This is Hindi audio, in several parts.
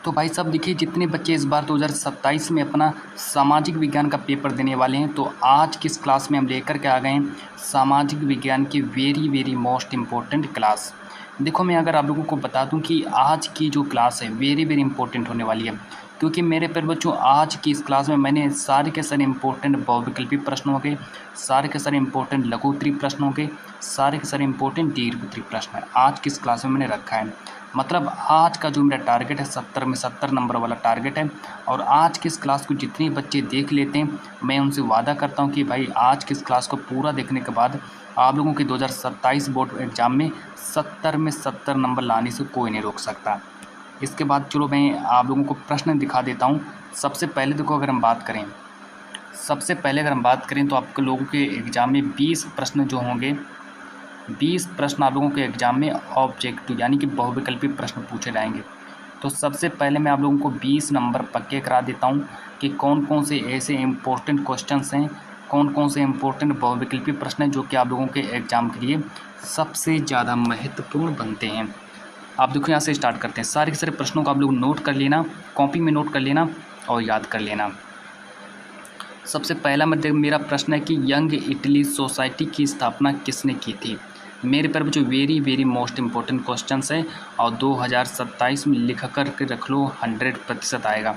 तो भाई साहब देखिए, जितने बच्चे इस बार 2027 में अपना सामाजिक विज्ञान का पेपर देने वाले हैं, तो आज किस क्लास में हम लेकर के आ गए हैं सामाजिक विज्ञान की very very most important class. देखो, मैं अगर आप लोगों को बता दूं कि आज की जो क्लास है वेरी वेरी इंपॉर्टेंट होने वाली है, क्योंकि मेरे प्यारे बच्चों आज की इस क्लास में मैंने सारे के सारे इंपॉर्टेंट बहुविकल्पी प्रश्न हो गए, सारे के सारे इंपॉर्टेंट लघु उत्तरीय प्रश्न हो गए, सारे के सारे इंपॉर्टेंट दीर्घ उत्तरीय प्रश्न है आज की इस क्लास में मैंने रखा है। मतलब आज का जो मेरा टारगेट है 70 में 70 नंबर वाला टारगेट है। और आज की इस क्लास को जितने बच्चे देख लेते हैं, मैं उनसे वादा करता हूं कि भाई आज की इस क्लास को पूरा देखने के बाद आप लोगों के 2027 बोर्ड एग्जाम में 70 में 70 नंबर लाने से कोई नहीं रोक सकता। इसके बाद चलो मैं आप लोगों को प्रश्न दिखा देता हूँ। सबसे पहले देखो, अगर हम बात करें तो आप लोगों के एग्ज़ाम में 20 प्रश्न जो होंगे, 20 प्रश्न आप लोगों के एग्ज़ाम में ऑब्जेक्टिव यानी कि बहुविकल्पी प्रश्न पूछे जाएंगे। तो सबसे पहले मैं आप लोगों को 20 नंबर पक्के करा देता हूं कि कौन कौन से ऐसे इम्पोर्टेंट क्वेश्चंस हैं, कौन कौन से इम्पोर्टेंट बहुविकल्पी प्रश्न हैं जो कि आप लोगों के एग्ज़ाम के लिए सबसे ज़्यादा महत्वपूर्ण बनते हैं। आप देखो, यहाँ से स्टार्ट करते हैं। सारे के सारे प्रश्नों को आप लोग नोट कर लेना, कॉपी में नोट कर लेना और याद कर लेना। सबसे पहला मेरा प्रश्न है कि यंग इटली सोसाइटी की स्थापना किसने की थी। मेरे पर जो very very most important questions है और 2027 में लिख कर के रख लो, 100% आएगा।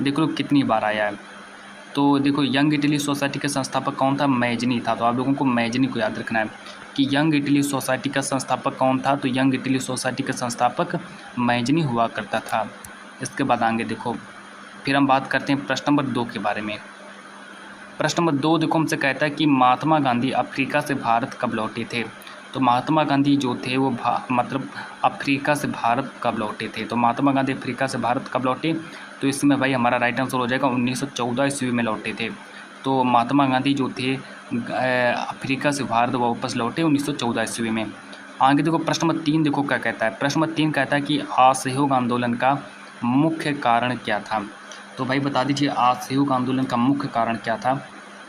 देख लो कितनी बार आया है। तो देखो, यंग इटली सोसाइटी के संस्थापक कौन था? मैजनी था। तो आप लोगों को मैजनी को याद रखना है कि यंग इटली सोसाइटी का संस्थापक कौन था। तो यंग इटली सोसाइटी का संस्थापक मैजनी हुआ करता था। इसके बाद आगे देखो, फिर हम बात करते हैं प्रश्न नंबर 2 के बारे में। प्रश्न नंबर 2 देखो, हमसे कहता है कि महात्मा गांधी अफ्रीका से भारत कब लौटे थे। तो महात्मा गांधी जो थे वो मतलब अफ्रीका से भारत कब लौटे थे। तो महात्मा गांधी अफ्रीका से भारत कब लौटे, तो इसमें भाई हमारा राइट आंसर हो जाएगा 1914 ईस्वी में लौटे थे। तो महात्मा गांधी जो थे अफ्रीका से भारत वापस लौटे 1914 ईस्वी में। आगे देखो, प्रश्न नंबर 3 देखो क्या कहता है। प्रश्न नंबर 3 कहता है कि असहयोग आंदोलन का मुख्य कारण क्या था। तो भाई बता दीजिए, असहयोग आंदोलन का मुख्य कारण क्या था।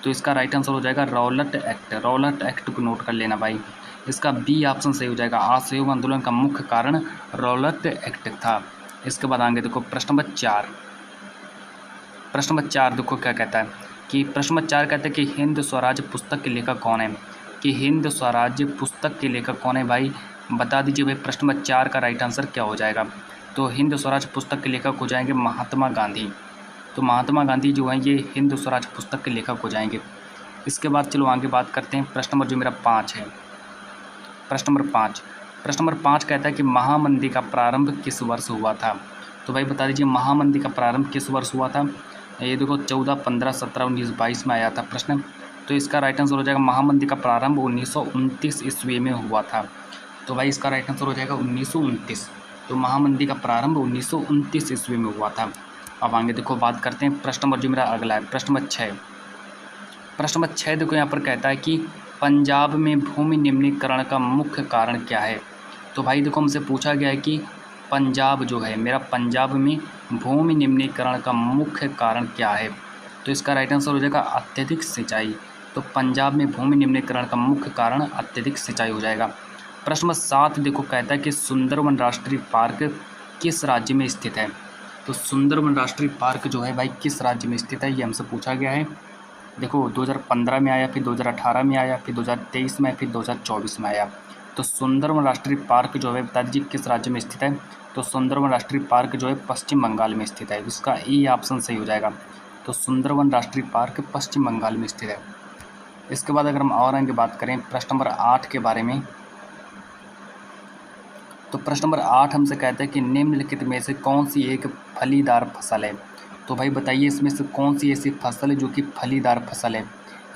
तो इसका राइट आंसर हो जाएगा रॉलेट एक्ट। रॉलेट एक्ट को नोट कर लेना भाई, इसका बी ऑप्शन सही हो जाएगा। असहयोग आंदोलन का मुख्य कारण रॉलेट एक्ट था। इसके बाद आगे देखो, प्रश्न नंबर 4। प्रश्न नंबर 4 देखो क्या कहता है कि प्रश्न नंबर 4 कहता है कि हिंद स्वराज पुस्तक के लेखक कौन है। कि हिंद स्वराज पुस्तक के लेखक कौन है भाई, बता दीजिए भाई। प्रश्न नंबर 4 का राइट आंसर क्या हो जाएगा। तो हिंद स्वराज पुस्तक के लेखक हो जाएंगे महात्मा गांधी। तो महात्मा गांधी जो है ये हिंद स्वराज पुस्तक के लेखक हो जाएंगे। इसके बाद चलो आगे बात करते हैं। प्रश्न नंबर जो मेरा 5 है, प्रश्न नंबर 5 कहता है कि महामंदी का प्रारंभ किस वर्ष हुआ था। तो भाई बता दीजिए, महामंदी का प्रारंभ किस वर्ष हुआ था। ये देखो, 14, 15, 17, 19, 22 में आया था प्रश्न। तो इसका राइट आंसर हो जाएगा महामंदी का प्रारंभ 1929 ईस्वी में हुआ था। तो भाई इसका राइट आंसर हो जाएगा 1929। तो महामंदी का प्रारंभ 1929 ईस्वी में हुआ था। अब आगे देखो, बात करते हैं प्रश्न नंबर जो मेरा अगला है, प्रश्न नंबर 6। प्रश्न नंबर 6 देखो, यहाँ पर कहता है कि पंजाब में भूमि निम्नीकरण का मुख्य कारण क्या है। तो भाई देखो, हमसे पूछा गया है कि पंजाब जो है मेरा, पंजाब में भूमि निम्नीकरण का मुख्य कारण क्या है। तो इसका राइट आंसर हो जाएगा अत्यधिक सिंचाई। तो पंजाब में भूमि निम्नीकरण का मुख्य कारण अत्यधिक सिंचाई हो जाएगा। प्रश्न नंबर 7 देखो, कहता है कि सुंदरवन राष्ट्रीय पार्क किस राज्य में स्थित है। तो सुंदरवन राष्ट्रीय पार्क जो है भाई किस राज्य में स्थित है, ये हमसे पूछा गया है। देखो, 2015 में आया, फिर 2018 में आया, फिर 2023 में, फिर 2024 में आया। तो सुंदरवन राष्ट्रीय पार्क जो है बता दीजिए किस राज्य में स्थित है। तो सुंदरवन राष्ट्रीय पार्क जो है पश्चिम बंगाल में स्थित है। इसका ई ऑप्शन सही हो जाएगा। तो सुंदरवन राष्ट्रीय पार्क पश्चिम बंगाल में स्थित है। इसके बाद अगर हम और आगे बात करें प्रश्न नंबर 8 के बारे में, तो प्रश्न नंबर 8 हमसे कहता है कि निम्नलिखित में से कौन सी एक फलीदार फसल है। तो भाई बताइए, इसमें से कौन सी ऐसी फसल है जो कि फलीदार फसल है।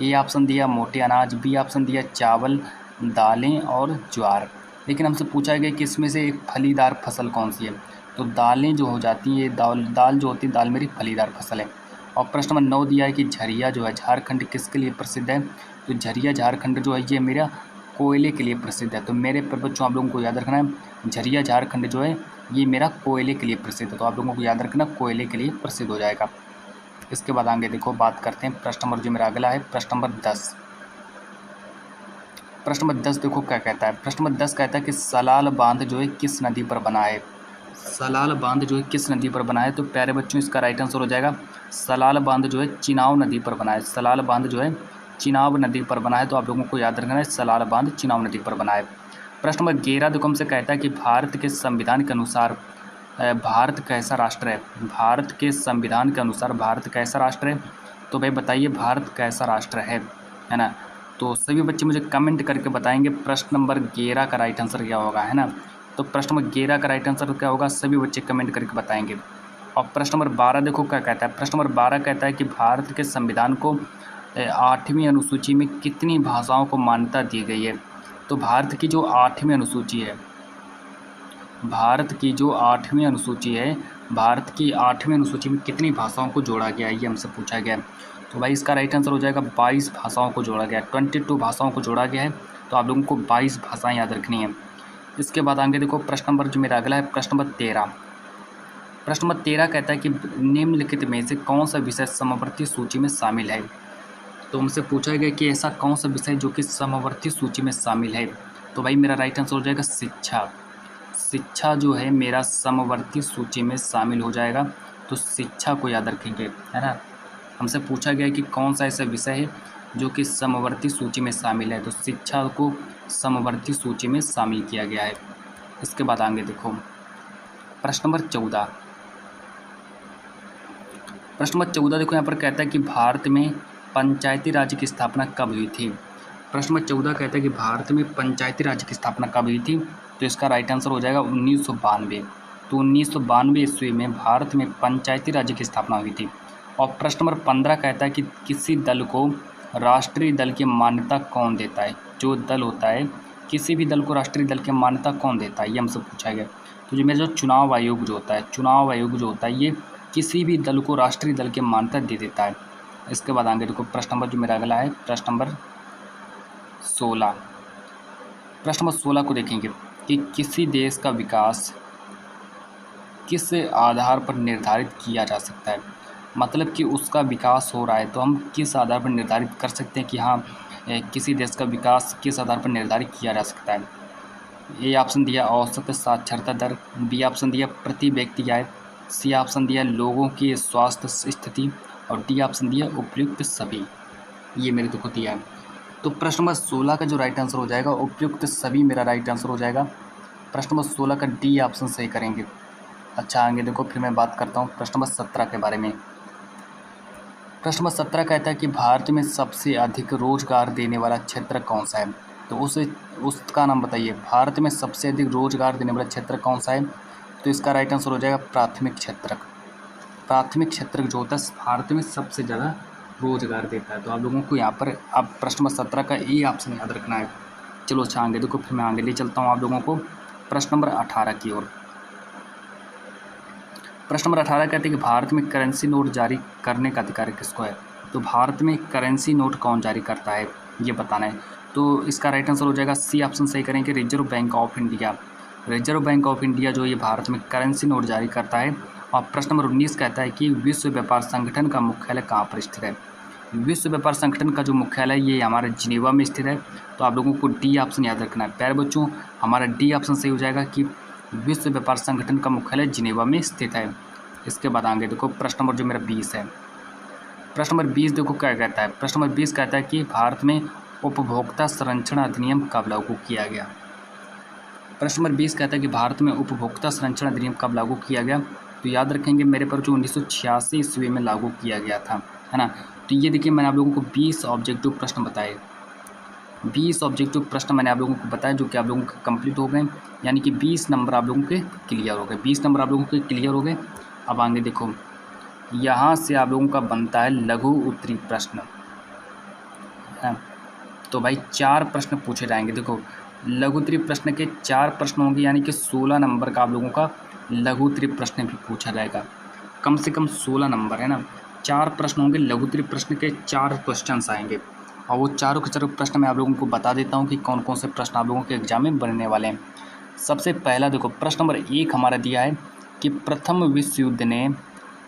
ए ऑप्शन दिया मोटे अनाज, बी ऑप्शन दिया चावल, दालें और ज्वार। लेकिन हमसे पूछा गया कि इसमें से एक फलीदार फसल कौन सी है। तो दालें जो हो जाती हैं, ये दाल जो होती है, दाल मेरी फलीदार फसल है। और प्रश्न नंबर 9 दिया है कि झरिया जो है झारखंड किसके लिए प्रसिद्ध है। तो झरिया झारखंड जो है ये मेरा कोयले के लिए प्रसिद्ध है। तो मेरे बच्चों आप लोगों को याद रखना है, झरिया झारखंड जो है ये मेरा कोयले के लिए प्रसिद्ध है। तो आप लोगों को याद रखना, कोयले के लिए प्रसिद्ध हो जाएगा। इसके बाद आगे देखो, बात करते हैं प्रश्न नंबर जो मेरा अगला है, प्रश्न नंबर 10। प्रश्न नंबर 10 देखो क्या कहता है। प्रश्न नंबर 10 कहता है कि सलाल बांध जो है किस नदी पर बना है। सलाल बांध जो है किस नदी पर बना है? तो प्यारे बच्चों इसका राइट आंसर हो जाएगा सलाल बांध जो है चिनाब नदी पर बना है। सलाल बांध जो है चिनाब नदी पर बना है, तो आप लोगों को याद रखना है सलाल बांध चिनाब नदी पर बना है। प्रश्न नंबर 11 देखो हमसे कहता है कि भारत के संविधान के अनुसार भारत कैसा राष्ट्र है? भारत के संविधान के अनुसार भारत कैसा राष्ट्र है? तो भाई बताइए भारत कैसा राष्ट्र है ना? तो सभी बच्चे मुझे कमेंट करके बताएंगे प्रश्न नंबर 11 का राइट आंसर क्या होगा, है ना? तो प्रश्न नंबर 11 का राइट आंसर क्या होगा, सभी बच्चे कमेंट करके बताएंगे। और प्रश्न नंबर 12 देखो क्या कहता है। प्रश्न नंबर 12 कहता है कि भारत के संविधान को 8वीं अनुसूची में कितनी भाषाओं को मान्यता दी गई है? तो भारत की जो 8वीं अनुसूची है, भारत की जो 8वीं अनुसूची है, भारत की 8वीं अनुसूची में कितनी भाषाओं को जोड़ा गया है, ये हमसे पूछा गया है। तो भाई इसका राइट आंसर हो जाएगा 22 भाषाओं को जोड़ा गया है। 22 भाषाओं को जोड़ा गया है, तो आप लोगों को 22 भाषाएं याद रखनी है। इसके बाद आगे देखो प्रश्न नंबर जो मेरा अगला है प्रश्न नंबर 13। प्रश्न नंबर 13 कहता है कि निम्नलिखित में से कौन सा विषय समवर्ती सूची में शामिल है? तो हमसे पूछा गया कि ऐसा कौन सा विषय जो कि समवर्ती सूची में शामिल है? तो भाई मेरा राइट आंसर हो जाएगा शिक्षा। शिक्षा जो है मेरा समवर्ती सूची में शामिल हो जाएगा, तो शिक्षा को याद रखेंगे, है ना? हमसे पूछा गया कि कौन सा ऐसा विषय है जो कि समवर्ती सूची में शामिल है, तो शिक्षा को समवर्ती सूची में शामिल किया गया है। इसके बाद आगे देखो प्रश्न नंबर 14। प्रश्न नंबर 14 देखो यहाँ पर कहता है कि भारत में पंचायती राज की स्थापना कब हुई थी? प्रश्न नंबर 14 कहता है कि भारत में पंचायती राज की स्थापना कब हुई थी? तो इसका राइट आंसर हो जाएगा 1992। तो 1992 ईस्वी में भारत में पंचायती राज की स्थापना हुई थी। और प्रश्न नंबर 15 कहता है कि किसी दल को राष्ट्रीय दल की मान्यता कौन देता है? जो दल होता है, किसी भी दल को राष्ट्रीय दल की मान्यता कौन देता है, ये हमसे पूछा गया। तो जो मेरा जो चुनाव आयोग जो होता है, चुनाव आयोग जो होता है, ये किसी भी दल को राष्ट्रीय दल की मान्यता दे देता है। इसके बाद आगे देखो प्रश्न नंबर जो मेरा अगला है प्रश्न नंबर 16। प्रश्न नंबर 16 को देखेंगे कि किसी देश का विकास किस आधार पर निर्धारित किया जा सकता है? मतलब कि उसका विकास हो रहा है, तो हम किस आधार पर निर्धारित कर सकते हैं कि हाँ किसी देश का विकास किस आधार पर निर्धारित किया जा सकता है? ए ऑप्शन दिया औसत साक्षरता दर, बी ऑप्शन दिया प्रति व्यक्ति आय, सी ऑप्शन दिया लोगों की स्वास्थ्य स्थिति, और डी ऑप्शन दिया उपयुक्त सभी। ये मेरे को दिया है। तो प्रश्न नंबर 16 का जो राइट आंसर हो जाएगा उपयुक्त सभी मेरा राइट आंसर हो जाएगा। प्रश्न नंबर 16 का डी ऑप्शन सही करेंगे। अच्छा आगे देखो फिर मैं बात करता हूँ प्रश्न नंबर 17 के बारे में। प्रश्न नंबर 17 कहता है कि भारत में सबसे अधिक रोजगार देने वाला क्षेत्र कौन सा है? तो उसका नाम बताइए। भारत में सबसे अधिक रोजगार देने वाला क्षेत्र कौन सा है? तो इसका राइट आंसर हो जाएगा प्राथमिक क्षेत्र। प्राथमिक क्षेत्र जो होता है भारत में सबसे ज़्यादा रोजगार देता है। तो आप लोगों को यहाँ पर अब प्रश्न नंबर 17 का ए ऑप्शन याद रखना है। चलो अच्छा आगे देखो फिर मैं आगे ले चलता हूँ आप लोगों को प्रश्न नंबर 18 की ओर। प्रश्न नंबर 18 कहते हैं कि भारत में करेंसी नोट जारी करने का अधिकार किसको है? तो भारत में करेंसी नोट कौन जारी करता है, ये बताना है। तो इसका राइट आंसर हो जाएगा सी ऑप्शन सही करेंगे, reserve bank of India. Reserve bank of India जो ये भारत में करेंसी नोट जारी करता है। और प्रश्न नंबर 19 कहता है कि विश्व व्यापार संगठन का मुख्यालय कहाँ पर स्थित है? विश्व व्यापार संगठन का जो मुख्यालय ये हमारे जिनेवा में स्थित है। तो आप लोगों को डी ऑप्शन याद रखना है। प्यारे बच्चों हमारा डी ऑप्शन सही हो जाएगा कि विश्व व्यापार संगठन का मुख्यालय जिनेवा में स्थित है। इसके बाद आगे देखो प्रश्न नंबर जो मेरा 20 है। प्रश्न नंबर 20 देखो क्या कहता है। प्रश्न नंबर 20 कहता है कि भारत में उपभोक्ता संरक्षण अधिनियम कब लागू किया गया? प्रश्न नंबर 20 कहता है कि भारत में उपभोक्ता संरक्षण अधिनियम कब लागू किया गया? तो याद रखेंगे मेरे पर जो 1986 ईस्वी में लागू किया गया था, है ना। तो ये देखिए मैंने आप लोगों को 20 ऑब्जेक्टिव प्रश्न बताए। 20 ऑब्जेक्टिव प्रश्न मैंने आप लोगों को बताया जो कि आप लोगों के कंप्लीट हो गए, यानी कि 20 नंबर आप लोगों के क्लियर हो गए। 20 नंबर आप लोगों के क्लियर हो गए। अब आगे देखो यहाँ से आप लोगों का बनता है लघु उत्तरीय प्रश्न, है। तो भाई 4 प्रश्न पूछे जाएंगे। देखो लघु उत्तरीय प्रश्न के 4 प्रश्न होंगे, यानी कि 16 नंबर का आप लोगों का लघु उत्तरीय प्रश्न भी पूछा जाएगा। कम से कम 16 नंबर, है ना। 4 प्रश्न होंगे, लघु उत्तरीय प्रश्न के 4 क्वेश्चन आएंगे। और वो चारों के चारों प्रश्न मैं आप लोगों को बता देता हूँ कि कौन कौन से प्रश्न आप लोगों के एग्जाम में बनने वाले हैं। सबसे पहला देखो प्रश्न नंबर 1 हमारा दिया है कि प्रथम विश्व युद्ध ने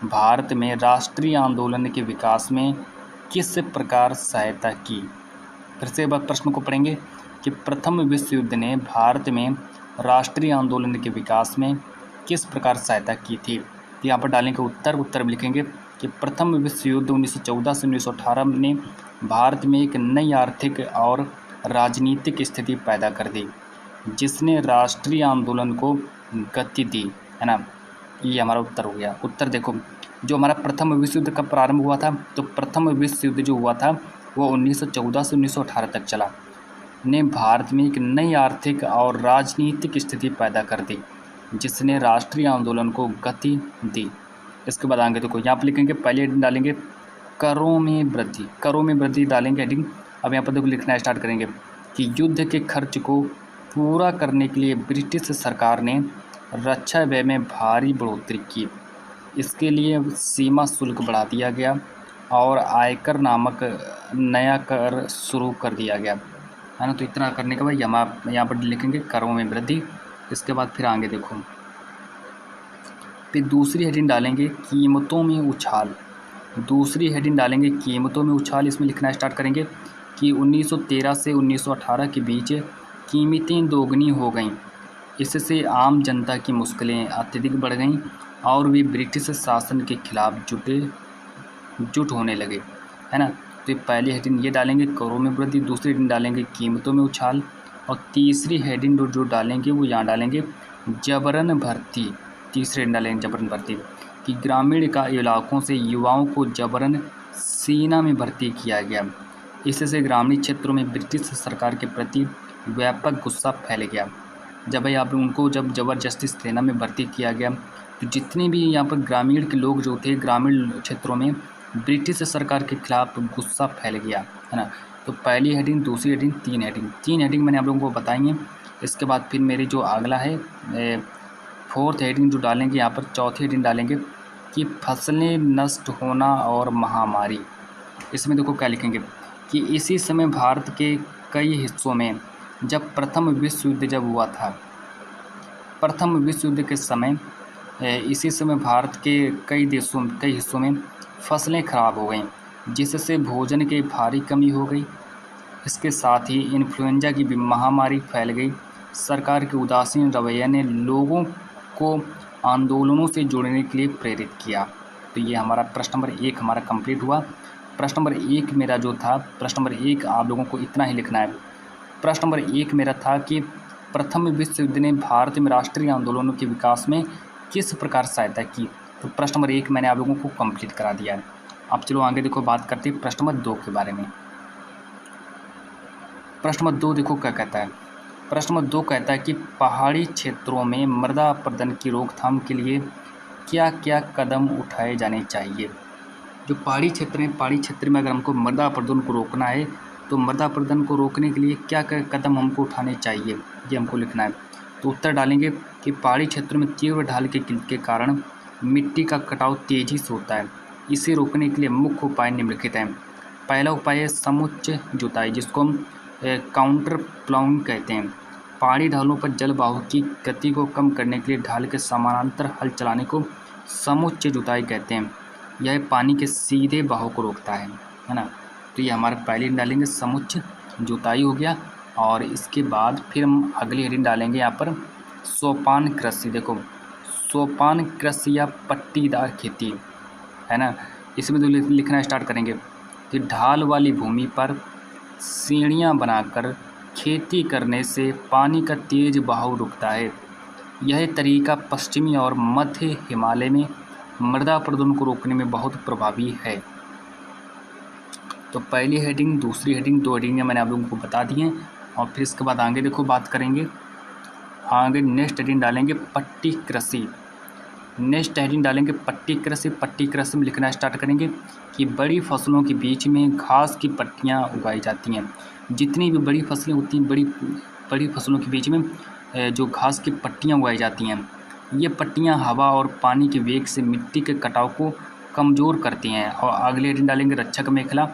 भारत में राष्ट्रीय आंदोलन के विकास में किस प्रकार सहायता की? फिर से एक बार प्रश्न को पढ़ेंगे कि प्रथम विश्व युद्ध ने भारत में राष्ट्रीय आंदोलन के विकास में किस प्रकार सहायता की थी। तो यहाँ पर डालेंगे उत्तर में लिखेंगे कि प्रथम विश्व युद्ध 1914 से 1918 ने भारत में एक नई आर्थिक और राजनीतिक स्थिति पैदा कर दी, जिसने राष्ट्रीय आंदोलन को गति दी, है ना। ये हमारा उत्तर हो गया। उत्तर देखो, जो हमारा प्रथम विश्व युद्ध कब प्रारंभ हुआ था, तो प्रथम विश्व युद्ध जो हुआ था वो 1914 से 1918 तक चला, ने भारत में एक नई आर्थिक और राजनीतिक स्थिति पैदा कर दी, जिसने राष्ट्रीय आंदोलन को गति दी। इसके बाद आगे देखो, यहाँ पर लिखेंगे पहले हेडिंग डालेंगे करों में वृद्धि, करों में वृद्धि डालेंगे हेडिंग। अब यहाँ पर देखो लिखना स्टार्ट करेंगे कि युद्ध के खर्च को पूरा करने के लिए ब्रिटिश सरकार ने रक्षा व्यय में भारी बढ़ोतरी की। इसके लिए सीमा शुल्क बढ़ा दिया गया और आयकर नामक नया कर शुरू कर दिया गया, है ना। तो इतना करने के बाद यहाँ पर लिखेंगे करों में वृद्धि। इसके बाद फिर आगे देखो, फिर दूसरी हेडिंग डालेंगे कीमतों में उछाल, दूसरी हेडिंग डालेंगे कीमतों में उछाल। इसमें लिखना स्टार्ट करेंगे कि 1913 से 1918 के बीच कीमतें दोगुनी हो गईं। इससे आम जनता की मुश्किलें अत्यधिक बढ़ गईं और वे ब्रिटिश शासन के खिलाफ जुट होने लगे, है ना। तो पहली हेडिंग ये डालेंगे करों में वृद्धि, दूसरी हेडिंग डालेंगे कीमतों में उछाल, और तीसरी हेडिंग जो डालेंगे वो यहाँ डालेंगे जबरन भर्ती। तीसरी हेडिंग डालेंगे जबरन भर्ती कि ग्रामीण का इलाकों से युवाओं को जबरन सेना में भर्ती किया गया। इससे ग्रामीण क्षेत्रों में ब्रिटिश सरकार के प्रति व्यापक गुस्सा फैल गया। जब भाई आप उनको जब ज़बरदस्ती सेना में भर्ती किया गया, तो जितने भी यहाँ पर ग्रामीण के लोग जो थे ग्रामीण क्षेत्रों में ब्रिटिश सरकार के खिलाफ गुस्सा फैल गया, है ना। तो पहली हेडिंग, दूसरी हेडिंग, तीन हेडिंग मैंने आप लोगों को बताई हैं। इसके बाद फिर मेरी जो अगला है फोर्थ हेडिंग जो डालेंगे, यहाँ पर चौथी हेडिंग डालेंगे कि फसलें नष्ट होना और महामारी। इसमें देखो क्या लिखेंगे कि इसी समय भारत के कई हिस्सों में जब प्रथम विश्व युद्ध जब हुआ था, प्रथम विश्व युद्ध के समय इसी समय भारत के कई हिस्सों में फसलें खराब हो गईं, जिससे भोजन की भारी कमी हो गई। इसके साथ ही इन्फ्लुएंजा की भी महामारी फैल गई। सरकार के उदासीन रवैये ने लोगों को आंदोलनों से जुड़ने के लिए प्रेरित किया। तो ये हमारा प्रश्न नंबर 1 हमारा कंप्लीट हुआ। प्रश्न नंबर 1 मेरा जो था, प्रश्न नंबर 1 आप लोगों को इतना ही लिखना है। प्रश्न नंबर 1 मेरा था कि प्रथम विश्व युद्ध ने भारत में राष्ट्रीय आंदोलनों के विकास में किस प्रकार सहायता की। तो प्रश्न नंबर 1 मैंने आप लोगों को कंप्लीट करा दिया है। अब चलो आगे देखो, बात करते हैं प्रश्न नंबर 2 के बारे में। प्रश्न नंबर 2 देखो क्या कहता है। प्रश्न नंबर 2 कहता है कि पहाड़ी क्षेत्रों में मृदा अपरदन की रोकथाम के लिए क्या क्या कदम उठाए जाने चाहिए। जो पहाड़ी क्षेत्र हैं, पहाड़ी क्षेत्र में अगर हमको मृदा अपरदन को रोकना है, तो मृदा अपरदन को रोकने के लिए क्या क्या कदम हमको उठाने चाहिए, ये हमको लिखना है। तो उत्तर डालेंगे कि पहाड़ी क्षेत्रों में तीव्र ढाल के कारण मिट्टी का कटाव तेजी से होता है। इसे रोकने के लिए मुख्य उपाय निम्नलिखित हैं। पहला उपाय है समुच्चय जुताई, जिसको हम काउंटर प्लाउइंग कहते हैं। पहाड़ी ढालों पर जल बहाव की गति को कम करने के लिए ढाल के समानांतर हल चलाने को समुच्चय जुताई कहते हैं। यह पानी के सीधे बहाव को रोकता है ना। तो ये हमारे पहले डालेंगे समुच्चय जुताई हो गया। और इसके बाद फिर हम अगली हेडिंग डालेंगे यहाँ पर सोपान कृषि। देखो, सोपान कृषि या पट्टीदार खेती, है ना। इसमें तो लिखना स्टार्ट करेंगे कि ढाल वाली भूमि पर सीढ़ियाँ बनाकर खेती करने से पानी का तेज बहाव रुकता है। यह तरीका पश्चिमी और मध्य हिमालय में मृदा अपरदन को रोकने में बहुत प्रभावी है। तो पहली हेडिंग, दूसरी हेडिंग, 2 हेडिंग मैंने आप लोगों को बता दी हैं। और फिर इसके बाद आगे देखो बात करेंगे, आगे नेक्स्ट हेडिंग डालेंगे पट्टी कृषि। नेक्स्ट हेडिंग डालेंगे पट्टी कृषि। पट्टी कृषि में लिखना स्टार्ट करेंगे कि बड़ी फसलों के बीच में घास की पट्टियाँ उगाई जाती हैं। जितनी भी बड़ी फसलें होती हैं, बड़ी फसलों के बीच में जो घास की पट्टियाँ उगाई जाती हैं, ये पट्टियाँ हवा और पानी के वेग से मिट्टी के कटाव को कमज़ोर करती हैं। और अगले हेडिंग डालेंगे रक्षक मेखला।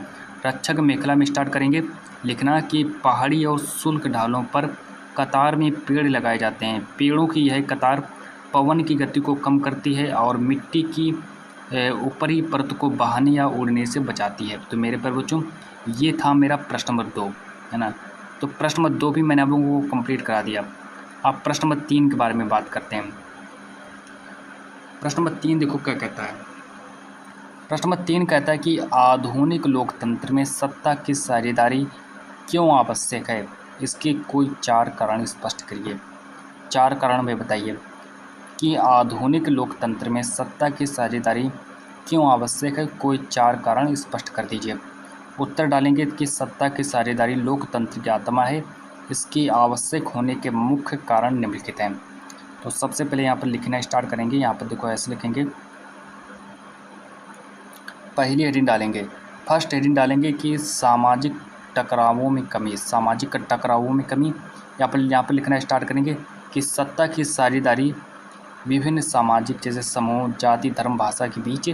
रक्षक मेखला में स्टार्ट करेंगे लिखना कि पहाड़ी और शुष्क ढालों पर कतार में पेड़ लगाए जाते हैं। पेड़ों की यह कतार पवन की गति को कम करती है और मिट्टी की ऊपरी परत को बहाने या उड़ने से बचाती है। तो मेरे पर बच्चों ये था मेरा प्रश्न नंबर 2, है ना। तो प्रश्न नंबर 2 भी मैंने आप लोगों को कंप्लीट करा दिया। अब प्रश्न नंबर 3 के बारे में बात करते हैं। प्रश्न नंबर 3 देखो क्या कहता है। प्रश्न नंबर 3 कहता है कि आधुनिक लोकतंत्र में सत्ता की साझेदारी क्यों आवश्यक है? इसके कोई 4 कारण स्पष्ट करिए। 4 कारण में बताइए कि आधुनिक लोकतंत्र में सत्ता की साझेदारी क्यों आवश्यक है, कोई 4 कारण स्पष्ट कर दीजिए। उत्तर डालेंगे कि सत्ता की साझेदारी लोकतंत्र की आत्मा है, इसकी आवश्यक होने के मुख्य कारण निम्नलिखित हैं। तो सबसे पहले यहाँ पर लिखना स्टार्ट करेंगे। यहाँ पर देखो ऐसे लिखेंगे, पहली हेडिंग डालेंगे, फर्स्ट हेडिंग डालेंगे कि सामाजिक टकरावों में कमी, सामाजिक टकरावों में कमी। यहाँ पर लिखना स्टार्ट करेंगे कि सत्ता की साझेदारी विभिन्न सामाजिक जैसे समूह, जाति, धर्म, भाषा के बीच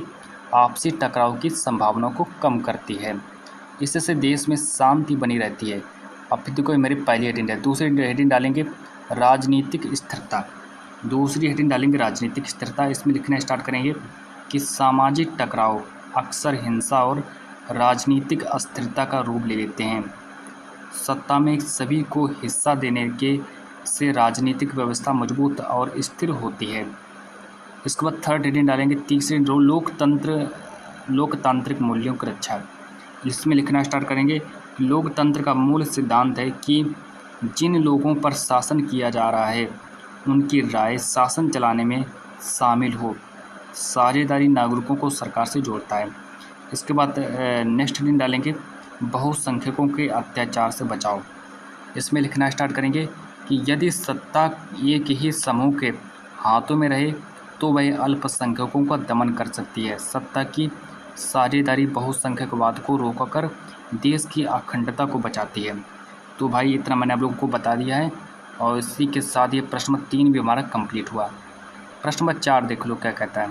आपसी टकराव की संभावनाओं को कम करती है। इससे देश में शांति बनी रहती है। अब फिर देखो मेरी पहली हेडिंग है। दूसरी हेडिंग डालेंगे राजनीतिक स्थिरता। दूसरी हेडिंग डालेंगे राजनीतिक स्थिरता। इसमें लिखना स्टार्ट करेंगे कि सामाजिक टकराव अक्सर हिंसा और राजनीतिक अस्थिरता का रूप ले लेते हैं। सत्ता में सभी को हिस्सा देने के से राजनीतिक व्यवस्था मजबूत और स्थिर होती है। इसके बाद थर्ड हेडिंग डालेंगे, तीसरी लोकतांत्रिक मूल्यों की रक्षा। इसमें लिखना स्टार्ट करेंगे, लोकतंत्र का मूल सिद्धांत है कि जिन लोगों पर शासन किया जा रहा है उनकी राय शासन चलाने में शामिल हो। साझेदारी नागरिकों को सरकार से जोड़ता है। इसके बाद नेक्स्ट हेडिंग डालेंगे, बहुसंख्यकों के अत्याचार से बचाव। इसमें लिखना स्टार्ट करेंगे कि यदि सत्ता एक ही समूह के हाथों में रहे तो वह अल्पसंख्यकों का दमन कर सकती है। सत्ता की साझेदारी बहुसंख्यकवाद को रोककर देश की अखंडता को बचाती है। तो भाई इतना मैंने आप लोगों को बता दिया है और इसी के साथ ये प्रश्न 3 भी हमारा कंप्लीट हुआ। प्रश्न नंबर 4 देख लो क्या कहता है।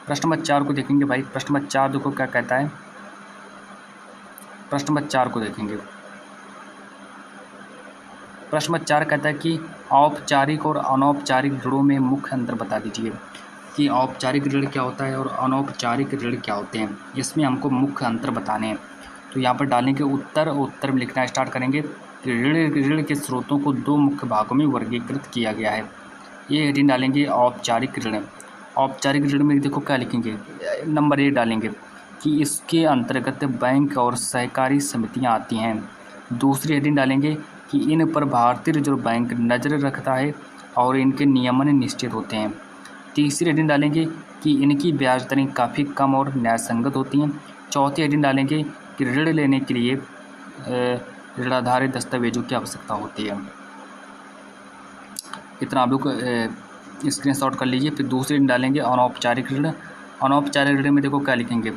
प्रश्न नंबर 4 को देखेंगे भाई। प्रश्न नंबर 4 देखो क्या कहता है। प्रश्न नंबर 4 को देखेंगे। प्रश्न नंबर 4 कहता है कि औपचारिक और अनौपचारिक ऋणों में मुख्य अंतर बता दीजिए कि औपचारिक ऋण क्या होता है और अनौपचारिक ऋण क्या होते हैं। इसमें हमको मुख्य अंतर बताने हैं। तो यहाँ पर डालेंगे उत्तर में लिखना स्टार्ट करेंगे कि ऋण के स्रोतों को 2 मुख्य भागों में वर्गीकृत किया गया है। ये हेडिंग डालेंगे औपचारिक ऋण। औपचारिक ऋण में देखो क्या लिखेंगे, नंबर 1 डालेंगे कि इसके अंतर्गत बैंक और सहकारी समितियां आती हैं। दूसरी हेडिंग डालेंगे कि इन पर भारतीय रिजर्व बैंक नज़र रखता है और इनके नियमन निश्चित होते हैं। तीसरी हेडिंग डालेंगे कि इनकी ब्याज दरें काफ़ी कम और न्यायसंगत होती हैं। चौथी हेडिंग डालेंगे कि ऋण लेने के लिए ऋणाधारित दस्तावेजों की आवश्यकता होती है। इतना आप लोग स्क्रीनशॉट कर लीजिए। फिर दूसरी हेडिंग डालेंगे अनौपचारिक ऋण। अनौपचारिक ऋण में देखो क्या लिखेंगे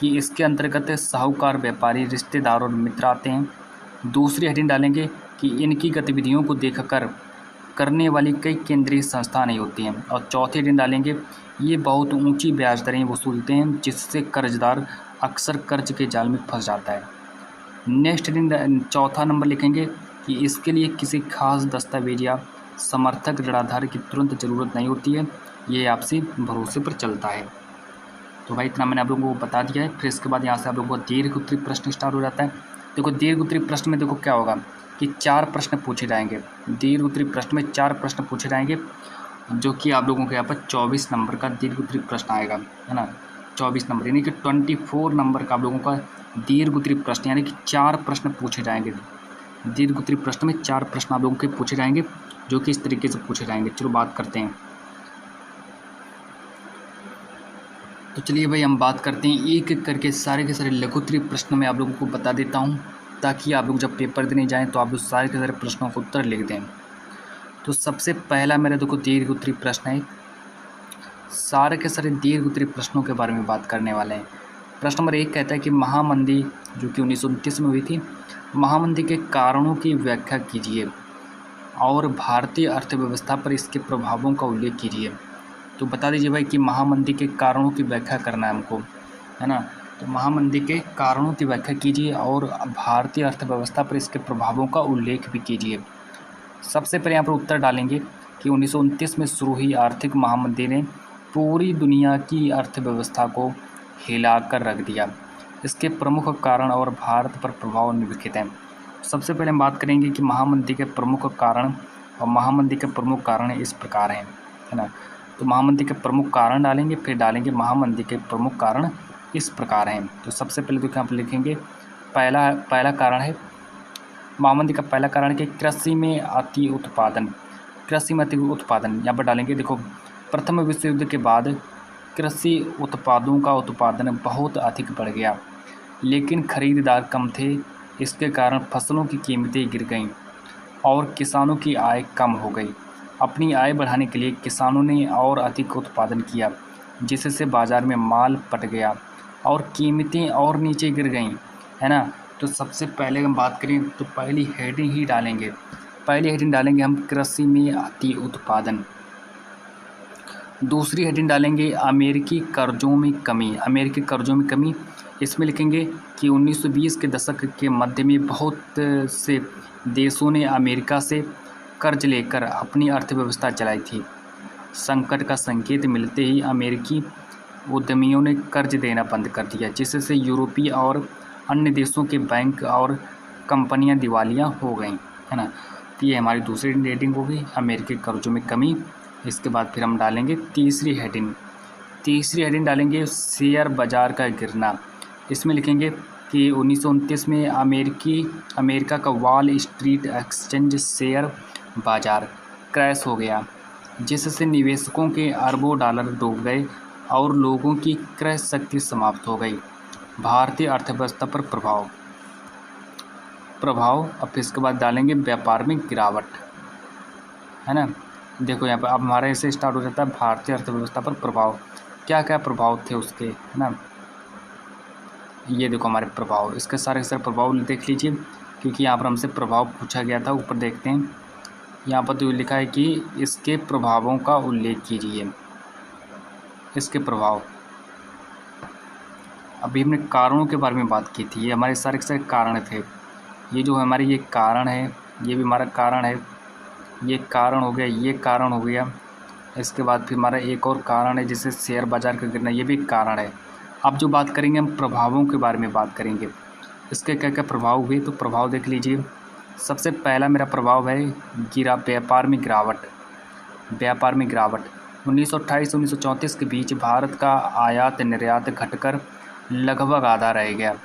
कि इसके अंतर्गत साहूकार, व्यापारी, रिश्तेदार और मित्र आते हैं। दूसरी हेडिंग डालेंगे कि इनकी गतिविधियों को देखकर करने वाली कई केंद्रीय संस्था नहीं होती हैं। और चौथी हेडिंग डालेंगे ये बहुत ऊंची ब्याज दरें वसूलते हैं जिससे कर्जदार अक्सर कर्ज के जाल में फंस जाता है। नेक्स्ट हेडिंग चौथा नंबर लिखेंगे कि इसके लिए किसी खास दस्तावेज या समर्थक ऋणाधार की तुरंत ज़रूरत नहीं होती है, ये आपसी भरोसे पर चलता है। तो भाई इतना मैंने आप लोगों को बता दिया है। फिर इसके बाद यहाँ से आप लोगों को दीर्घ उत्तरीय प्रश्न स्टार्ट हो जाता है। देखो दीर्घ उत्तरीय प्रश्न में देखो क्या होगा कि 4 प्रश्न पूछे जाएंगे। दीर्घ उत्तरीय प्रश्न में 4 प्रश्न पूछे जाएंगे, जो कि आप लोगों के यहाँ पर 24 नंबर का दीर्घ उत्तरीय प्रश्न आएगा, है ना। 24 नंबर यानी कि 24 नंबर का आप लोगों का दीर्घ उत्तरीय प्रश्न, यानी कि 4 प्रश्न पूछे जाएंगे। दीर्घ उत्तरीय प्रश्न में 4 प्रश्न आप लोगों के पूछे जाएंगे, जो कि इस तरीके से पूछे जाएंगे। चलो बात करते हैं। तो चलिए भाई हम बात करते हैं एक एक करके सारे के सारे लघु उत्तरीय प्रश्न मैं आप लोगों को बता देता हूँ, ताकि आप लोग जब पेपर देने जाएं तो आप लोग सारे के सारे प्रश्नों को उत्तर लिख दें। तो सबसे पहला मेरा देखो दीर्घ उत्तरीय प्रश्न है। सारे के सारे दीर्घ उत्तरीय प्रश्नों के बारे में बात करने वाले हैं। प्रश्न नंबर 1 कहता है कि महामंदी जो कि 1929 में हुई थी, महामंदी के कारणों की व्याख्या कीजिए और भारतीय अर्थव्यवस्था पर इसके प्रभावों का उल्लेख कीजिए। तो बता दीजिए भाई कि महामंदी के कारणों की व्याख्या करना है हमको, है ना। तो महामंदी के कारणों की व्याख्या कीजिए और भारतीय अर्थव्यवस्था पर इसके प्रभावों का उल्लेख भी कीजिए। सबसे पहले यहाँ पर उत्तर डालेंगे कि 1929 में शुरू हुई आर्थिक महामंदी ने पूरी दुनिया की अर्थव्यवस्था को हिलाकर रख दिया। इसके प्रमुख कारण और भारत पर प्रभाव निम्नलिखित हैं। सबसे पहले हम बात करेंगे कि महामंदी के प्रमुख कारण, और महामंदी के प्रमुख कारण इस प्रकार हैं, है ना। तो महामंदी के प्रमुख कारण डालेंगे, फिर डालेंगे महामंदी के प्रमुख कारण इस प्रकार हैं। तो सबसे पहले तो यहाँ पर लिखेंगे पहला कारण है महामंदी का पहला कारण कि कृषि में अति उत्पादन। कृषि में अति उत्पादन यहाँ पर डालेंगे। देखो, प्रथम विश्व युद्ध के बाद कृषि उत्पादों का उत्पादन बहुत अधिक बढ़ गया, लेकिन खरीदार कम थे। इसके कारण फसलों की कीमतें गिर गईं और किसानों की आय कम हो गई। अपनी आय बढ़ाने के लिए किसानों ने और अधिक उत्पादन किया, जिससे बाजार में माल पट गया और कीमतें और नीचे गिर गईं, है ना। तो सबसे पहले हम बात करें तो पहली हेडिंग ही डालेंगे। पहली हेडिंग डालेंगे हम कृषि में अति उत्पादन। दूसरी हेडिंग डालेंगे अमेरिकी कर्जों में कमी। अमेरिकी कर्जों में कमी, इसमें लिखेंगे कि 1920 के दशक के मध्य में बहुत से देशों ने अमेरिका से कर्ज लेकर अपनी अर्थव्यवस्था चलाई थी। संकट का संकेत मिलते ही अमेरिकी उद्यमियों ने कर्ज देना बंद कर दिया, जिससे यूरोपीय और अन्य देशों के बैंक और कंपनियां दिवालिया हो गईं, है ना। तो ये हमारी दूसरी हेडिंग होगी, अमेरिकी कर्जों में कमी। इसके बाद फिर हम डालेंगे तीसरी हेडिंग। तीसरी हेडिंग डालेंगे शेयर बाजार का गिरना। इसमें लिखेंगे कि 1929 में अमेरिका का वॉल स्ट्रीट एक्सचेंज शेयर बाजार क्रैश हो गया, जिससे निवेशकों के अरबों डॉलर डूब गए और लोगों की क्रय शक्ति समाप्त हो गई। भारतीय अर्थव्यवस्था पर प्रभाव। अब इसके बाद डालेंगे व्यापार में गिरावट, है ना। देखो यहाँ पर अब हमारा ऐसे स्टार्ट हो जाता है भारतीय अर्थव्यवस्था पर प्रभाव। क्या क्या प्रभाव थे उसके, है ना। ये देखो हमारे प्रभाव, इसके सारे प्रभाव देख लीजिए, क्योंकि यहाँ पर हमसे प्रभाव पूछा गया था। ऊपर देखते हैं, यहाँ पर तो लिखा है कि इसके प्रभावों का उल्लेख कीजिए। इसके प्रभाव, अभी हमने कारणों के बारे में बात की थी। ये हमारे सारे कारण थे। ये जो हमारे ये कारण है, ये भी हमारा कारण है। ये कारण हो गया, ये कारण हो गया। इसके बाद फिर हमारा एक और कारण है जिससे शेयर बाजार का गिरना, ये भी कारण है। अब जो बात करेंगे हम प्रभावों के बारे में बात करेंगे, इसके क्या क्या प्रभाव हुए। तो प्रभाव देख लीजिए। सबसे पहला मेरा प्रभाव है व्यापार में गिरावट। व्यापार में गिरावट 1928-1934 के बीच भारत का आयात निर्यात घटकर लगभग आधा रह गया।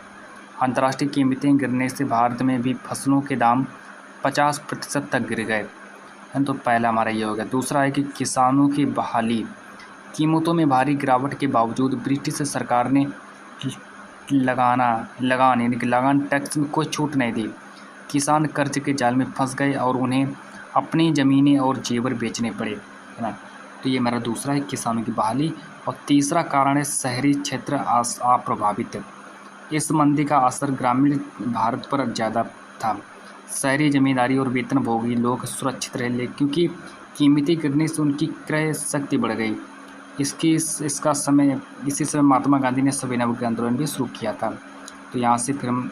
अंतर्राष्ट्रीय कीमतें गिरने से भारत में भी फसलों के दाम 50% तक गिर गए। तो पहला हमारा ये हो गया। दूसरा है कि किसानों की बहाली। कीमतों में भारी गिरावट के बावजूद ब्रिटिश सरकार ने लगान टैक्स में कोई छूट नहीं दी। किसान कर्ज के जाल में फंस गए और उन्हें अपनी ज़मीनें और जेवर बेचने पड़े, है ना। तो ये मेरा दूसरा है किसानों की बहाली। और तीसरा कारण है शहरी क्षेत्र अप्रभावित। इस मंदी का असर ग्रामीण भारत पर ज़्यादा था। शहरी जमींदारी और वेतनभोगी लोग सुरक्षित रहे, क्योंकि कीमतें गिरने से उनकी क्रय शक्ति बढ़ गई। इसी समय महात्मा गांधी ने सविनय अवज्ञा आंदोलन भी शुरू किया था। तो यहाँ से फिर हम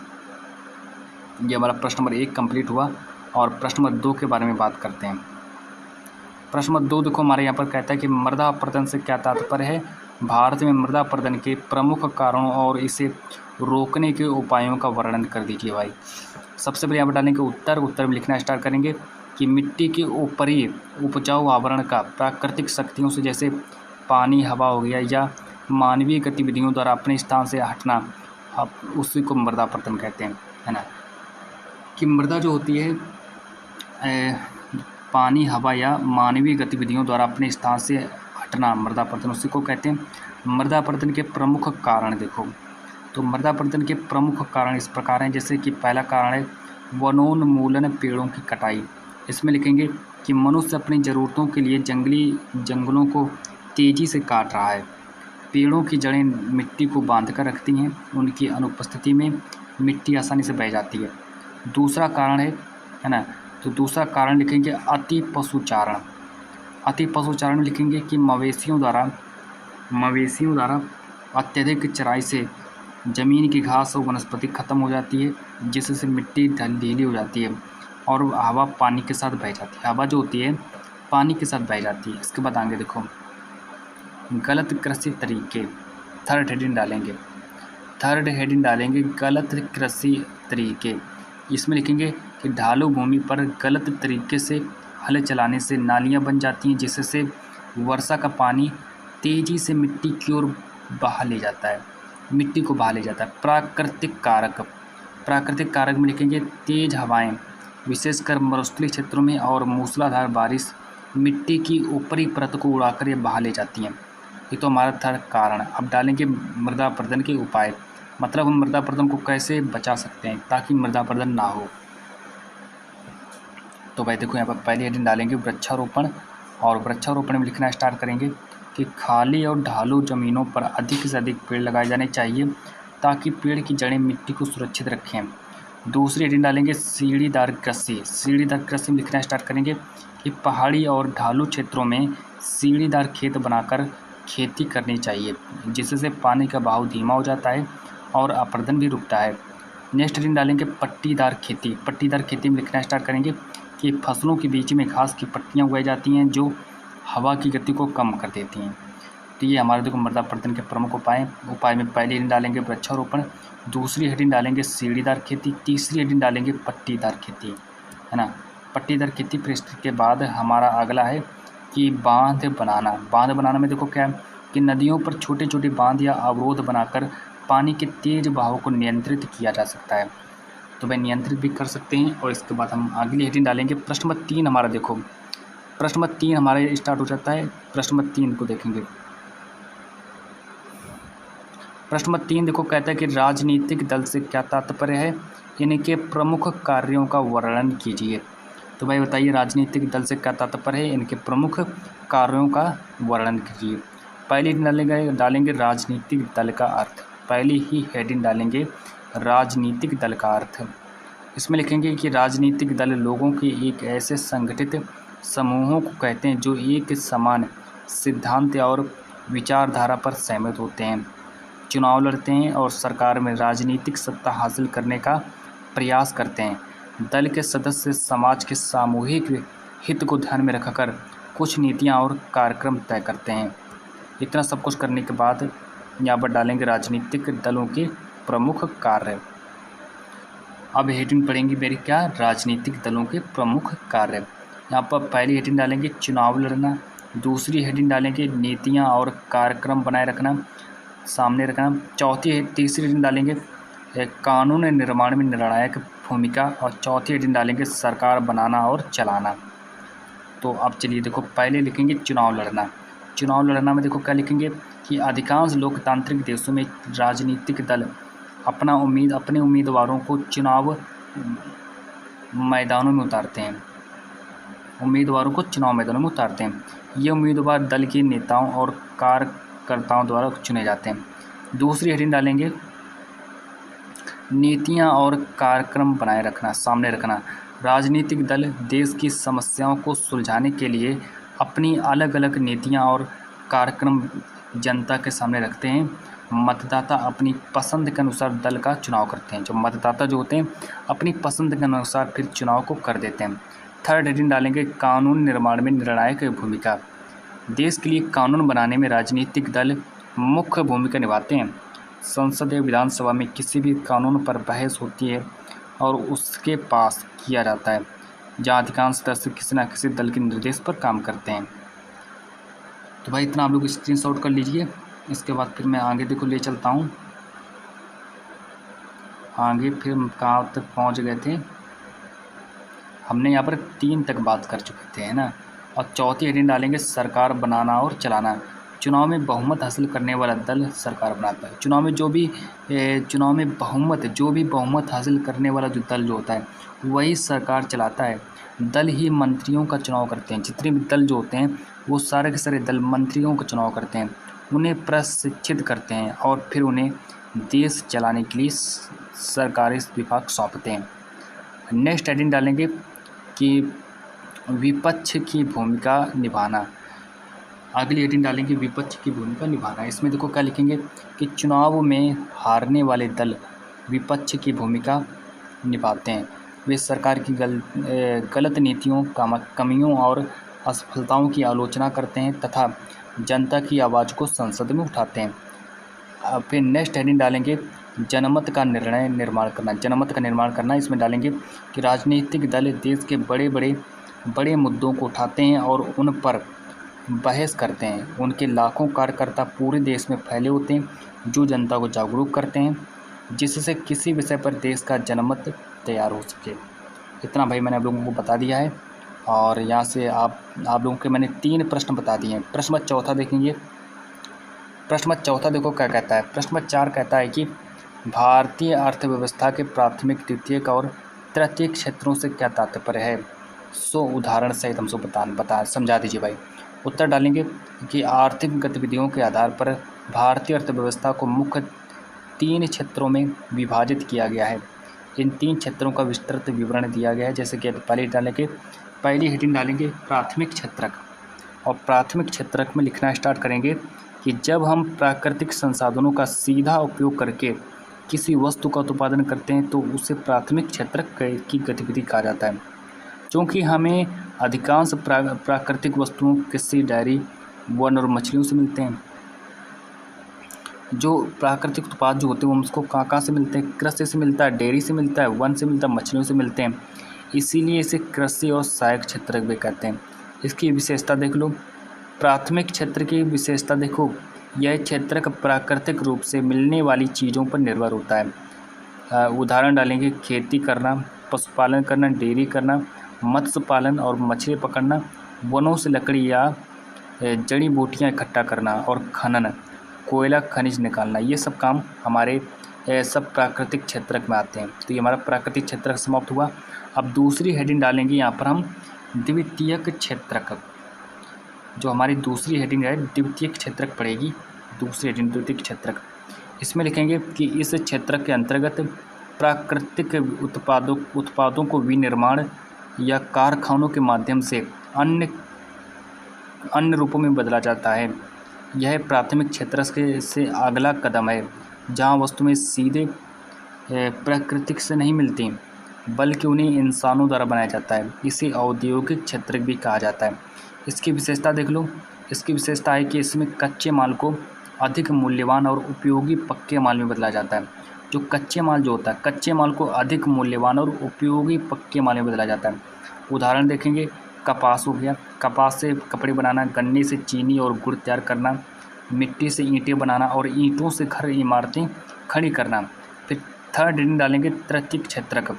ये हमारा प्रश्न नंबर 1 कंप्लीट हुआ। और प्रश्न नंबर 2 के बारे में बात करते हैं। प्रश्न नंबर 2 देखो, हमारे यहाँ पर कहता है कि मृदा अपरदन से क्या तात्पर्य है। भारत में मृदा अपरदन के प्रमुख कारणों और इसे रोकने के उपायों का वर्णन कर दीजिए भाई। सबसे पहले यहाँ पर डालेंगे उत्तर में लिखना स्टार्ट करेंगे कि मिट्टी के ऊपरी उपजाऊ आवरण का प्राकृतिक शक्तियों से, जैसे पानी, हवा हो गया, या मानवीय गतिविधियों द्वारा अपने स्थान से हटना, उसी को मृदा अपरदन कहते हैं, है ना। कि मृदा जो होती है पानी, हवा या मानवीय गतिविधियों द्वारा अपने स्थान से हटना, मृदा अपरदन उसी को कहते हैं। मृदा अपरदन के प्रमुख कारण देखो, तो मृदा अपरदन के प्रमुख कारण इस प्रकार हैं। जैसे कि पहला कारण है वनोन्मूलन, पेड़ों की कटाई। इसमें लिखेंगे कि मनुष्य अपनी ज़रूरतों के लिए जंगलों को तेज़ी से काट रहा है। पेड़ों की जड़ें मिट्टी को बांध कर रखती हैं, उनकी अनुपस्थिति में मिट्टी आसानी से बह जाती है। दूसरा कारण है ना। तो दूसरा कारण लिखेंगे अति पशुचारण। अति पशुचारण में लिखेंगे कि मवेशियों द्वारा अत्यधिक चराई से ज़मीन की घास और वनस्पति खत्म हो जाती है, जिससे मिट्टी ढीली हो जाती है और हवा पानी के साथ बह जाती है। हवा जो होती है पानी के साथ बह जाती है। इसके बाद आगे देखो, गलत कृषि तरीके। थर्ड हेडिंग डालेंगे गलत कृषि तरीके। इसमें लिखेंगे कि ढालू भूमि पर गलत तरीके से हल चलाने से नालियाँ बन जाती हैं, जिससे वर्षा का पानी तेज़ी से मिट्टी की ओर बहा ले जाता है, मिट्टी को बहा ले जाता है। प्राकृतिक कारक, प्राकृतिक कारक में लिखेंगे तेज़ हवाएं, विशेषकर मरुस्थलीय क्षेत्रों में, और मूसलाधार बारिश मिट्टी की ऊपरी परत को उड़ाकर ये बहा ले जाती हैं। ये तो हमारा था कारण। अब डालेंगे मृदा अपरदन के उपाय, मतलब हम मृदा अपरदन को कैसे बचा सकते हैं ताकि मृदा अपरदन ना हो। तो भाई देखो यहाँ पर पहले हेडिंग डालेंगे वृक्षारोपण, और वृक्षारोपण में लिखना स्टार्ट करेंगे कि खाली और ढालू ज़मीनों पर अधिक से अधिक पेड़ लगाए जाने चाहिए ताकि पेड़ की जड़ें मिट्टी को सुरक्षित रखें। दूसरी हेडिंग डालेंगे सीढ़ीदार कृषि। सीढ़ीदार कृषि में लिखना स्टार्ट करेंगे कि पहाड़ी और ढालू क्षेत्रों में सीढ़ीदार खेत बनाकर खेती करनी चाहिए, जिससे पानी का बहाव धीमा हो जाता है और अपरदन भी रुकता है। नेक्स्ट हेडिंग डालेंगे पट्टीदार खेती। पट्टीदार खेती में लिखना स्टार्ट करेंगे कि फसलों के बीच में घास की पट्टियाँ उगाई जाती हैं जो हवा की गति को कम कर देती हैं। तो ये हमारे देखो मृदा अपरदन के प्रमुख उपाय में पहली हेडिंग डालेंगे वृक्षारोपण, दूसरी हेडिंग डालेंगे सीढ़ीदार खेती, तीसरी हेडिंग डालेंगे पट्टीदार खेती, है ना। पट्टीदार खेती फिर इसके बाद हमारा अगला है कि बांध बनाना। बांध बनाना में देखो क्या है कि नदियों पर छोटे छोटे बांध या अवरोध बनाकर पानी के तेज बहाव को नियंत्रित किया जा सकता है। तो वह नियंत्रित भी कर सकते हैं। और इसके बाद हम अगली हेडिंग डालेंगे प्रश्न नंबर 3। हमारा देखो प्रश्न नंबर 3 हमारा स्टार्ट हो जाता है। प्रश्न नंबर 3 को देखेंगे। प्रश्न नंबर 3 देखो कहता है कि राजनीतिक दल से क्या तात्पर्य है, इनके प्रमुख कार्यों का वर्णन कीजिए। तो भाई बताइए राजनीतिक दल से क्या तात्पर्य है, इनके प्रमुख कार्यों का वर्णन कीजिए। पहली डालेंगे राजनीतिक दल का अर्थ। पहली ही हेडिंग डालेंगे राजनीतिक दल का अर्थ। इसमें लिखेंगे कि राजनीतिक दल लोगों के एक ऐसे संगठित समूहों को कहते हैं जो एक समान सिद्धांत और विचारधारा पर सहमत होते हैं, चुनाव लड़ते हैं और सरकार में राजनीतिक सत्ता हासिल करने का प्रयास करते हैं। दल के सदस्य समाज के सामूहिक हित को ध्यान में रखकर कुछ नीतियां और कार्यक्रम तय करते हैं। इतना सब कुछ करने के बाद यहाँ पर डालेंगे राजनीतिक दलों के प्रमुख कार्य। अब हेडिंग पढ़ेंगी मेरी क्या, राजनीतिक दलों के प्रमुख कार्य। यहाँ पर पहली हेडिंग डालेंगे चुनाव लड़ना, दूसरी हेडिंग डालेंगे नीतियाँ और कार्यक्रम बनाए रखना, सामने रखना, तीसरी हेडिंग डालेंगे कानून निर्माण में निर्णायक भूमिका, और चौथी हेडिंग डालेंगे सरकार बनाना और चलाना। तो अब चलिए देखो पहले लिखेंगे चुनाव लड़ना। चुनाव लड़ना में देखो क्या लिखेंगे कि अधिकांश लोकतांत्रिक देशों में राजनीतिक दल अपने उम्मीदवारों को चुनाव मैदानों में उतारते हैं। ये उम्मीदवार दल के नेताओं और कार्यकर्ताओं द्वारा चुने जाते हैं। दूसरी हेडिंग डालेंगे नीतियां और कार्यक्रम बनाए रखना, सामने रखना। राजनीतिक दल देश की समस्याओं को सुलझाने के लिए अपनी अलग अलग नीतियां और कार्यक्रम जनता के सामने रखते हैं। मतदाता अपनी पसंद के अनुसार दल का चुनाव करते हैं। जो मतदाता जो होते हैं अपनी पसंद के अनुसार फिर चुनाव को कर देते हैं। थर्ड हेडिंग डालेंगे कानून निर्माण में निर्णायक भूमिका। देश के लिए कानून बनाने में राजनीतिक दल मुख्य भूमिका निभाते हैं। संसद या विधानसभा में किसी भी कानून पर बहस होती है और उसके पास किया जाता है, जहाँ अधिकांश सदस्य किसी न किसी दल के निर्देश पर काम करते हैं। तो भाई इतना आप लोग स्क्रीनशॉट कर लीजिए। इसके बाद फिर मैं आगे देखो ले चलता हूँ। आगे फिर कहाँ तक पहुँच गए थे, हमने यहाँ पर 3 तक बात कर चुके थे, है ना। और चौथी हेडिंग डालेंगे सरकार बनाना और चलाना। चुनाव में बहुमत हासिल करने वाला दल सरकार बनाता है। चुनाव में जो भी बहुमत हासिल करने वाला जो दल जो होता है वही सरकार चलाता है। दल ही मंत्रियों का चुनाव करते हैं। जितने भी दल जो होते हैं वो सारे के सारे दल मंत्रियों का चुनाव करते हैं, उन्हें प्रशिक्षित करते हैं और फिर उन्हें देश चलाने के लिए सरकारी विभाग सौंपते हैं। नेक्स्ट हेडिंग डालेंगे कि विपक्ष की भूमिका निभाना। अगली हेडिंग डालेंगे विपक्ष की भूमिका निभाना। इसमें देखो क्या लिखेंगे कि चुनाव में हारने वाले दल विपक्ष की भूमिका निभाते हैं। वे सरकार की गलत नीतियों, कमियों और असफलताओं की आलोचना करते हैं तथा जनता की आवाज़ को संसद में उठाते हैं। फिर नेक्स्ट हेडिंग डालेंगे जनमत का निर्माण करना। इसमें डालेंगे कि राजनीतिक दल देश के बड़े मुद्दों को उठाते हैं और उन पर बहस करते हैं। उनके लाखों कार्यकर्ता पूरे देश में फैले होते हैं जो जनता को जागरूक करते हैं, जिससे किसी विषय पर देश का जनमत तैयार हो सके। इतना भाई मैंने आप लोगों को बता दिया है। और यहाँ से आप लोगों के मैंने 3 प्रश्न बता दिए हैं। प्रश्न नंबर चौथा देखेंगे। प्रश्न नंबर चौथा देखो क्या कहता है। प्रश्न नंबर 4 कहता है कि भारतीय अर्थव्यवस्था के प्राथमिक, द्वितीयक और तृतीयक क्षेत्रों से क्या तात्पर्य है। उदाहरण सहित हमको बता समझा दीजिए भाई। उत्तर डालेंगे कि आर्थिक गतिविधियों के आधार पर भारतीय अर्थव्यवस्था को मुख्य 3 क्षेत्रों में विभाजित किया गया है। इन 3 क्षेत्रों का विस्तृत विवरण दिया गया है। जैसे कि पहली हेडिंग डालेंगे प्राथमिक क्षेत्रक। और प्राथमिक क्षेत्रक में लिखना स्टार्ट करेंगे कि जब हम प्राकृतिक संसाधनों का सीधा उपयोग करके किसी वस्तु का उत्पादन करते हैं तो उसे प्राथमिक क्षेत्रक की गतिविधि कहा जाता है। क्योंकि हमें अधिकांश प्राकृतिक वस्तुओं कृषि, डेयरी, वन और मछलियों से मिलते हैं। जो प्राकृतिक उत्पाद जो होते हैं वो हमको कहाँ से मिलते हैं, कृषि से मिलता है, डेयरी से मिलता है, वन से मिलता है, मछलियों से मिलते हैं। इसीलिए इसे कृषि और सहायक क्षेत्र भी कहते हैं। इसकी विशेषता देख लो। प्राथमिक क्षेत्र की विशेषता देखो, यह क्षेत्र प्राकृतिक रूप से मिलने वाली चीज़ों पर निर्भर होता है। उदाहरण डालेंगे खेती करना, पशुपालन करना, डेयरी करना, मत्स्य पालन और मछली पकड़ना, वनों से लकड़ी या जड़ी बूटियाँ इकट्ठा करना और खनन, कोयला खनिज निकालना, ये सब काम हमारे सब प्राकृतिक क्षेत्र में आते हैं। तो ये हमारा प्राकृतिक क्षेत्र समाप्त हुआ। अब दूसरी हेडिंग डालेंगे यहाँ पर हम द्वितीयक क्षेत्रक। जो हमारी दूसरी हेडिंग है द्वितीयक क्षेत्रक पड़ेगी। दूसरी हेडिंग द्वितीयक क्षेत्रक। इसमें लिखेंगे कि इस क्षेत्र के अंतर्गत प्राकृतिक उत्पादों को विनिर्माण या कारखानों के माध्यम से अन्य रूपों में बदला जाता है। यह प्राथमिक क्षेत्र से अगला कदम है जहां वस्तुएं सीधे प्रकृति से नहीं मिलती बल्कि उन्हें इंसानों द्वारा बनाया जाता है। इसे औद्योगिक क्षेत्र भी कहा जाता है। इसकी विशेषता देख लो। इसकी विशेषता है कि इसमें कच्चे माल को अधिक मूल्यवान और उपयोगी पक्के माल में बदला जाता है। जो कच्चे माल जो होता है, कच्चे माल को अधिक मूल्यवान और उपयोगी पक्के माल में बदला जाता है। उदाहरण देखेंगे, कपास हो गया, कपास से कपड़े बनाना, गन्ने से चीनी और गुड़ तैयार करना, मिट्टी से ईंटें बनाना और ईंटों से घर इमारतें खड़ी करना। फिर थर्ड हेडिंग डालेंगे तृतीयक क्षेत्रक।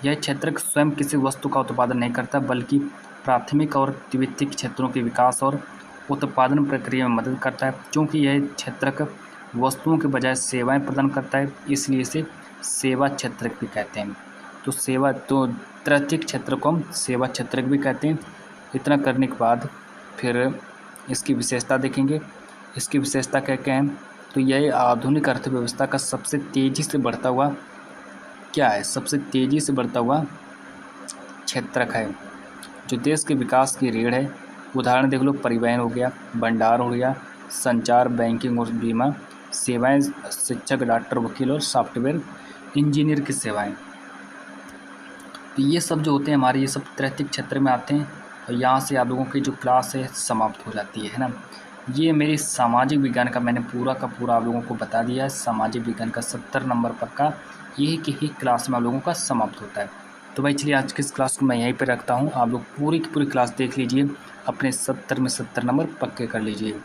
यह क्षेत्रक स्वयं किसी वस्तु का उत्पादन नहीं करता बल्कि प्राथमिक और द्वितीयक क्षेत्रों के विकास और उत्पादन प्रक्रिया में मदद करता है। क्योंकि यह क्षेत्रक वस्तुओं के बजाय सेवाएं प्रदान करता है, इसलिए इसे सेवा क्षेत्रक भी कहते हैं। तो तृतीयक क्षेत्र को हम सेवा क्षेत्रक भी कहते हैं। इतना करने के बाद फिर इसकी विशेषता देखेंगे। इसकी विशेषता क्या है, तो यह आधुनिक अर्थव्यवस्था का सबसे तेज़ी से बढ़ता हुआ क्षेत्रक है जो देश के विकास की रीढ़ है। उदाहरण देख लो, परिवहन हो गया, भंडार हो गया, संचार, बैंकिंग और बीमा सेवाएं, शिक्षक, डॉक्टर, वकील और सॉफ्टवेयर इंजीनियर की सेवाएं। तो ये सब जो होते हैं हमारे, ये सब तृतीयक क्षेत्र में आते हैं। और यहाँ से आप लोगों की जो क्लास है समाप्त हो जाती है ना। ये मेरी सामाजिक विज्ञान का मैंने पूरा का पूरा आप लोगों को बता दिया है। सामाजिक विज्ञान का 70 नंबर पक्का एक ही क्लास में आप लोगों का समाप्त होता है। तो भाई चलिए आज की इस क्लास को मैं यहीं पे रखता हूँ। आप लोग पूरी की पूरी क्लास देख लीजिए, अपने 70 में 70 नंबर पक्के कर लीजिए।